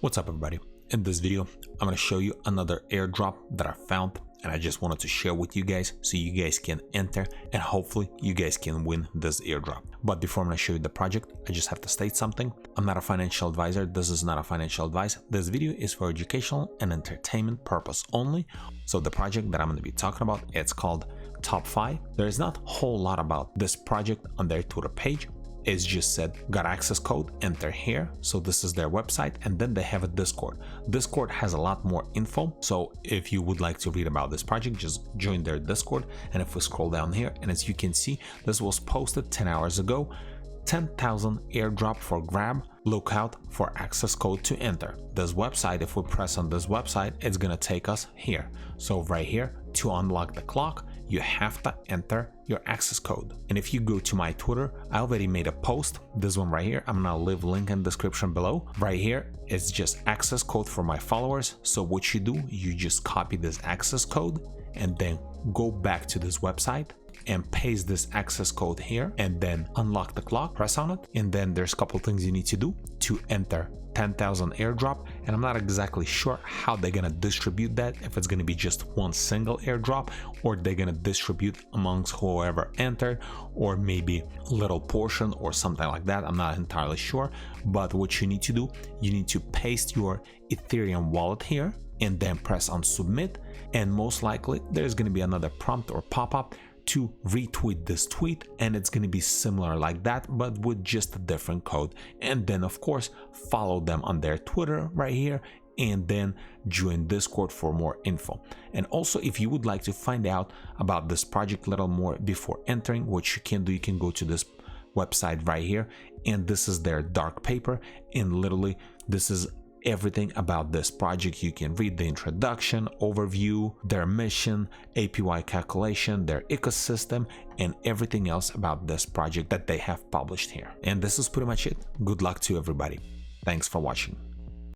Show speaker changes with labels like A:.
A: What's up everybody? In this video, I'm going to show you another airdrop that I found and I just wanted to share with you guys so you guys can enter and hopefully you guys can win this airdrop. But before I'm going to show you the project, I just have to state something. I'm not a financial advisor. This is not a financial advice. This video is for educational and entertainment purpose only. So the project that I'm going to be talking about, it's called Top 5. There is not a whole lot about this project on their Twitter page. It's just said got access code, enter here. So this is their website, and then they have a Discord. Discord has a lot more info, so if you would like to read about this project, just join their Discord. And if we scroll down here, and as you can see, this was posted 10 hours ago. 10,000 airdrop for grab. Look out for access code to enter. This website, if we press on this website, it's gonna take us here. So right here, to unlock the clock, you have to enter your access code. And if you go to my Twitter, I already made a post, this one right here. I'm gonna leave link in the description below. Right here, it's just access code for my followers. So what you do, you just copy this access code and then go back to this website and paste this access code here and then unlock the clock, press on it, and then there's a couple things you need to do to enter 10,000 airdrop. And I'm not exactly sure how they're gonna distribute that, if it's gonna be just one single airdrop or they're gonna distribute amongst whoever entered, or maybe a little portion or something like that. I'm not entirely sure, but what you need to do, you need to paste your Ethereum wallet here and then press on submit, and most likely there's gonna be another prompt or pop-up to retweet this tweet, and it's going to be similar like that but with just a different code. And then of course follow them on their Twitter right here, and then join Discord for more info. And also, if you would like to find out about this project a little more before entering, what you can do, you can go to this website right here, and this is their dark paper, and literally this is everything about this project. You can read the introduction, overview, their mission, APY calculation, their ecosystem, and everything else about this project that they have published here. And this is pretty much it. Good luck to everybody. Thanks for watching.